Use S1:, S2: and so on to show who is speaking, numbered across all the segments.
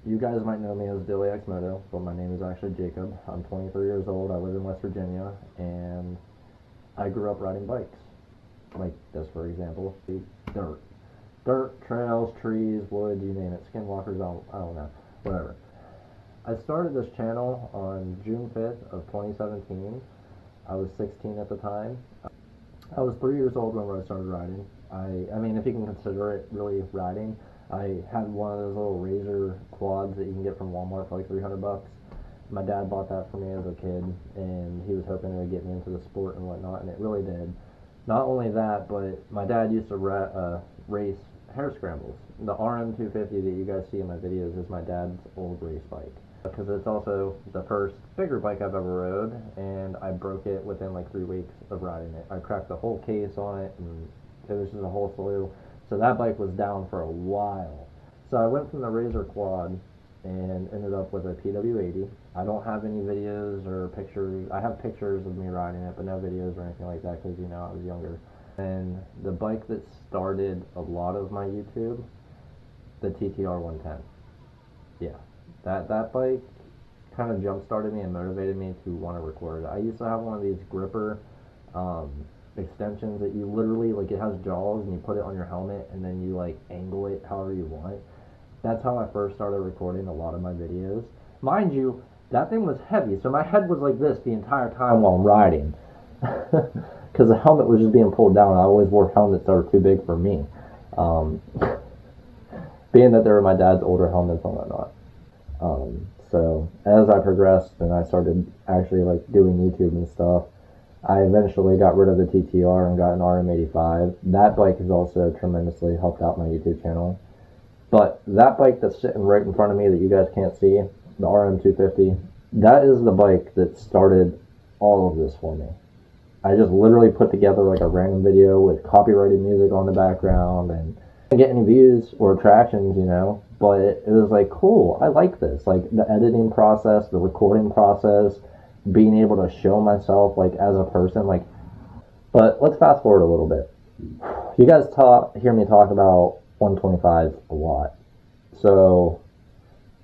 S1: You guys might know me as DillyxMoto, but my name is actually Jacob. I'm 23 years old. I live in West Virginia, and I grew up riding bikes. Like this, for example, dirt. Dirt, trails, trees, wood, you name it. Skinwalkers, I don't know. Whatever. I started this channel on June 5th of 2017. I was 16 at the time. I was 3 years old when I started riding. I mean, if you can consider it really riding, I had one of those little Razor quads that you can get from Walmart for like $300. My dad bought that for me as a kid, and he was hoping it would get me into the sport and whatnot, and it really did. Not only that, but my dad used to race hare scrambles. The RM250 that you guys see in my videos is my dad's old race bike, because it's also the first bigger bike I've ever rode, and I broke it within like 3 weeks of riding it. I cracked the whole case on it, and it was just a whole slew. So that bike was down for a while. So I went from the Razor quad and ended up with a PW80. I don't have any videos or pictures. I have pictures of me riding it, but no videos or anything like that because, I was younger. And the bike that started a lot of my YouTube, the TTR 110. Yeah, that bike kind of jump-started me and motivated me to want to record. I used to have one of these gripper extensions that you literally, like, it has jaws and you put it on your helmet and then you like angle it however you want. That's how I first started recording a lot of my videos. Mind you, that thing was heavy, so my head was like this the entire time while I'm riding because the helmet was just being pulled down. I always wore helmets that were too big for me, being that they were my dad's older helmets and whatnot. So as I progressed and I started actually like doing YouTube and stuff, I eventually got rid of the TTR and got an RM85. That bike has also tremendously helped out my YouTube channel. But that bike that's sitting right in front of me that you guys can't see, the RM250, that is the bike that started all of this for me. I just literally put together like a random video with copyrighted music on the background and didn't get any views or attractions, but it was like, cool, I like this. Like the editing process, the recording process, being able to show myself like as a person, like. But let's fast forward a little bit. You guys hear me talk about 125s a lot. So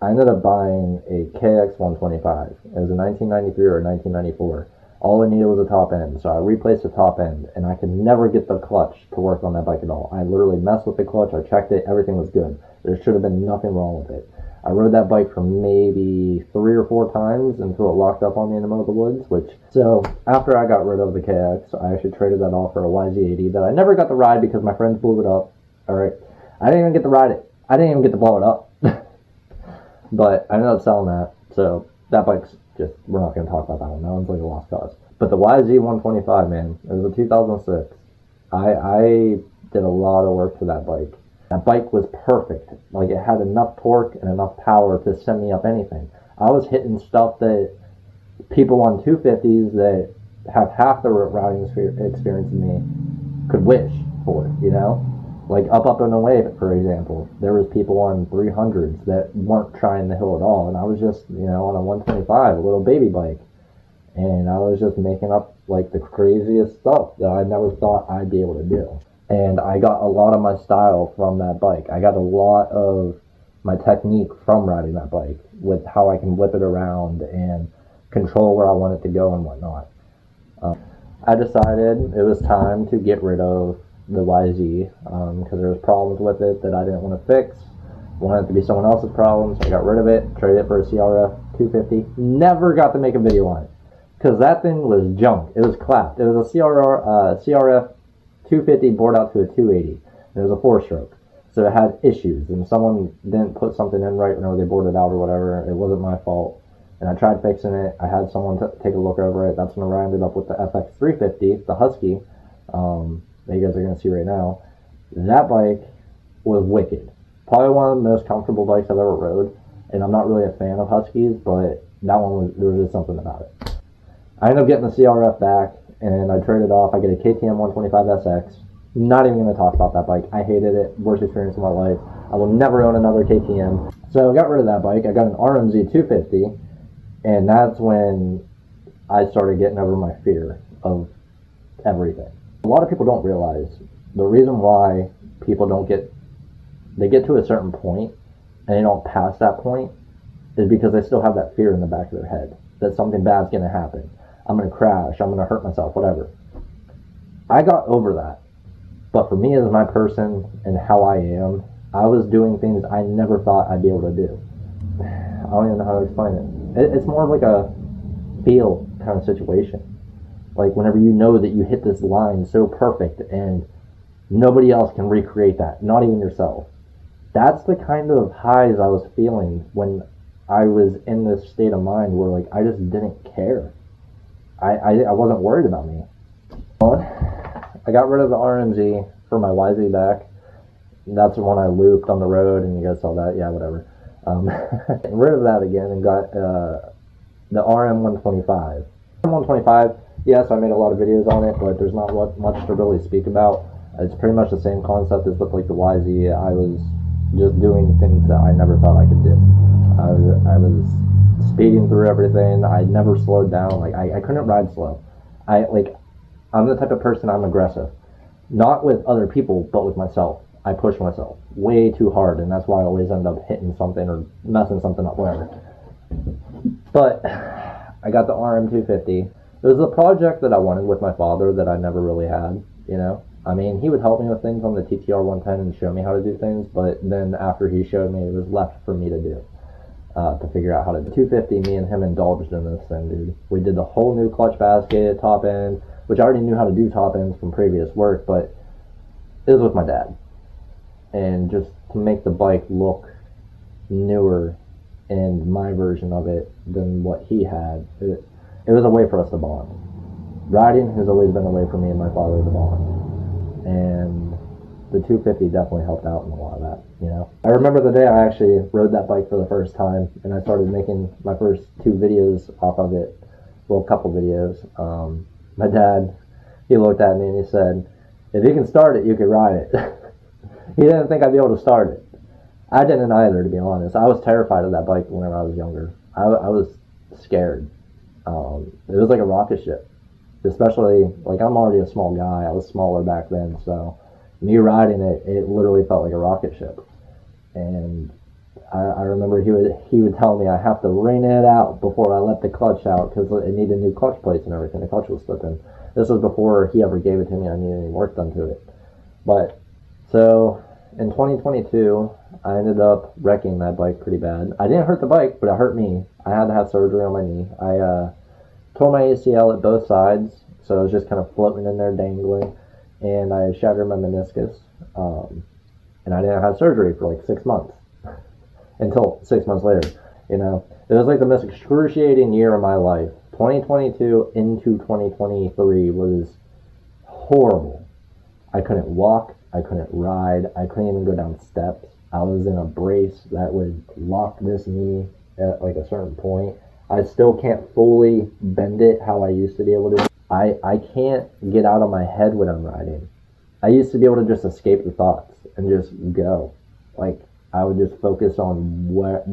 S1: I ended up buying a KX 125. It was a 1993 or a 1994. All I needed was a top end, so I replaced the top end, and I could never get the clutch to work on that bike at all. I literally messed with the clutch, I checked it, everything was good. There should have been nothing wrong with it. I rode that bike for maybe 3 or 4 times until it locked up on me in the middle of the woods, so after I got rid of the KX, I actually traded that off for a YZ80 that I never got to ride because my friends blew it up. Alright, I didn't even get to ride it. I didn't even get to blow it up. But I ended up selling that, so that bike's just, we're not going to talk about that one. That one's like a lost cause. But the YZ125, man, it was a 2006. I did a lot of work to that bike. That bike was perfect. Like, it had enough torque and enough power to send me up anything. I was hitting stuff that people on 250s that have half the riding experience in me could wish for, Like up and away, for example. There was people on 300s that weren't trying the hill at all. And I was just, on a 125, a little baby bike. And I was just making up like the craziest stuff that I never thought I'd be able to do. And I got a lot of my style from that bike. I got a lot of my technique from riding that bike with how I can whip it around and control where I want it to go and whatnot. I decided it was time to get rid of the YZ because there was problems with it that I didn't want to fix. Wanted it to be someone else's problem, so I got rid of it, traded it for a CRF 250. Never got to make a video on it because that thing was junk. It was clapped. It was a CRF 250 bored out to a 280. It was a 4-stroke, so it had issues, and someone didn't put something in right whenever they bored it out or whatever. It wasn't my fault, and I tried fixing it. I had someone take a look over it. That's when I ended up with the FX 350, the Husky, that you guys are going to see right now. That bike was wicked. Probably one of the most comfortable bikes I've ever rode, and I'm not really a fan of Huskies, but that one there was just something about it. I ended up getting the CRF back, and I traded off. I get a KTM 125SX. Not even going to talk about that bike. I hated it. Worst experience of my life. I will never own another KTM. So I got rid of that bike. I got an RMZ 250, and that's when I started getting over my fear of everything. A lot of people don't realize the reason why people don't get to a certain point and they don't pass that point is because they still have that fear in the back of their head that something bad's going to happen. I'm going to crash. I'm going to hurt myself, whatever. I got over that. But for me as my person and how I am, I was doing things I never thought I'd be able to do. I don't even know how to explain it. It's more of like a feel kind of situation. Like whenever you know that you hit this line so perfect and nobody else can recreate that, not even yourself. That's the kind of highs I was feeling when I was in this state of mind where like I just didn't care. I wasn't worried about me. I got rid of the RMZ for my YZ back. That's the one I looped on the road, and you guys saw that. Yeah, whatever. Rid of that again and got the RM125. RM125, yes, I made a lot of videos on it, but there's not much to really speak about. It's pretty much the same concept as with like the YZ. I was just doing things that I never thought I could do. I was speeding through everything. I never slowed down. Like I couldn't ride slow. I'm the type of person, I'm aggressive. Not with other people, but with myself. I push myself way too hard, and that's why I always end up hitting something or messing something up, whatever. But I got the RM250. It was a project that I wanted with my father that I never really had, you know? I mean, he would help me with things on the TTR 110 and show me how to do things, but then after he showed me, it was left for me to do. To figure out how to do 250, me and him indulged in this thing, dude. We did the whole new clutch basket, top end, which I already knew how to do top ends from previous work, but it was with my dad. And just to make the bike look newer and my version of it than what he had, it was a way for us to bond. Riding has always been a way for me and my father to bond. And the 250 definitely helped out in a lot of that, you know. I remember the day I actually rode that bike for the first time, and I started making my first 2 videos off of it. Well, a couple videos. My dad, he looked at me and he said, if you can start it, you can ride it. He didn't think I'd be able to start it. I didn't either, to be honest. I was terrified of that bike when I was younger. I was scared. It was like a rocket ship. Especially, like, I'm already a small guy. I was smaller back then, so me riding it, it literally felt like a rocket ship. And I remember he would tell me I have to rein it out before I let the clutch out because it needed new clutch plates and everything. The clutch was slipping. This was before he ever gave it to me. I needed any work done to it. But so in 2022, I ended up wrecking that bike pretty bad. I didn't hurt the bike, but it hurt me. I had to have surgery on my knee. I tore my ACL at both sides, so it was just kind of floating in there dangling. And I shattered my meniscus. And I didn't have surgery for like 6 months. Until 6 months later, you know. It was like the most excruciating year of my life. 2022 into 2023 was horrible. I couldn't walk. I couldn't ride. I couldn't even go down steps. I was in a brace that would lock this knee at like a certain point. I still can't fully bend it how I used to be able to. I can't get out of my head when I'm riding. I used to be able to just escape the thoughts and just go. Like, I would just focus on what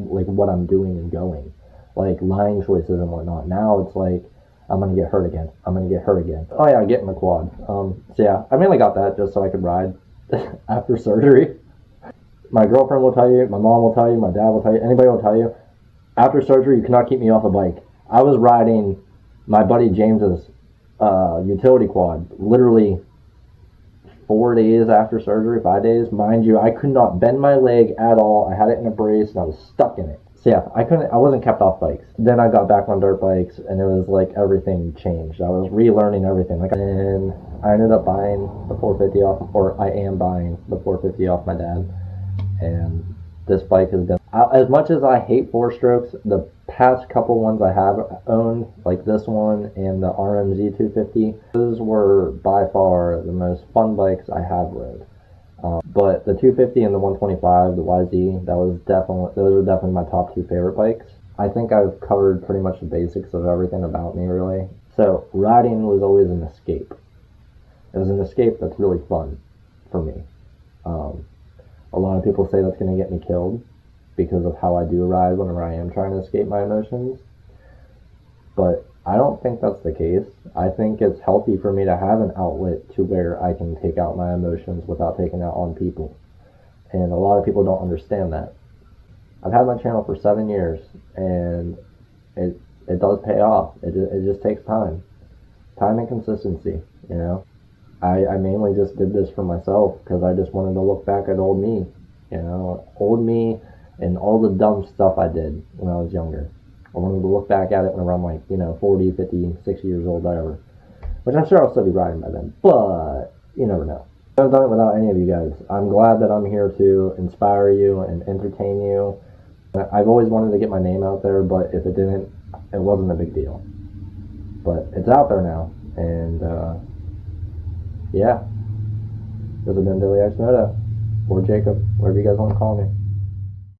S1: I'm doing and going. Like, line choices and whatnot. Now it's like, I'm going to get hurt again. I'm going to get hurt again. Oh yeah, getting the quad. So yeah, I mainly got that just so I could ride after surgery. My girlfriend will tell you, my mom will tell you, my dad will tell you, anybody will tell you, after surgery, you cannot keep me off a bike. I was riding my buddy James's utility quad, literally 4 days after surgery, 5 days. Mind you, I could not bend my leg at all. I had it in a brace and I was stuck in it. So yeah, I wasn't kept off bikes. Then I got back on dirt bikes and it was like everything changed. I was relearning everything. And I ended up buying the 450 off, or I am buying the 450 off my dad. And this bike has been, as much as I hate 4-strokes, the past couple ones I have owned, like this one and the RMZ 250, those were by far the most fun bikes I have rode. But the 250 and the 125, the YZ, those are definitely my top 2 favorite bikes. I think I've covered pretty much the basics of everything about me, really. So riding was always an escape. It was an escape that's really fun for me. A lot of people say that's going to get me killed because of how I do ride whenever I am trying to escape my emotions. But I don't think that's the case. I think it's healthy for me to have an outlet to where I can take out my emotions without taking out on people. And a lot of people don't understand that. I've had my channel for 7 years, and it does pay off. It just takes time and consistency, you know. I mainly just did this for myself because I just wanted to look back at old me, you know, old me and all the dumb stuff I did when I was younger. I wanted to look back at it when I'm like, you know, 40, 50, 60 years old, whatever. Which I'm sure I'll still be riding by then, but you never know. I've done it without any of you guys. I'm glad that I'm here to inspire you and entertain you. I've always wanted to get my name out there, but if it didn't, it wasn't a big deal. But it's out there now, and yeah. This has been DillyxMoto, or Jacob, whatever you guys want to call me.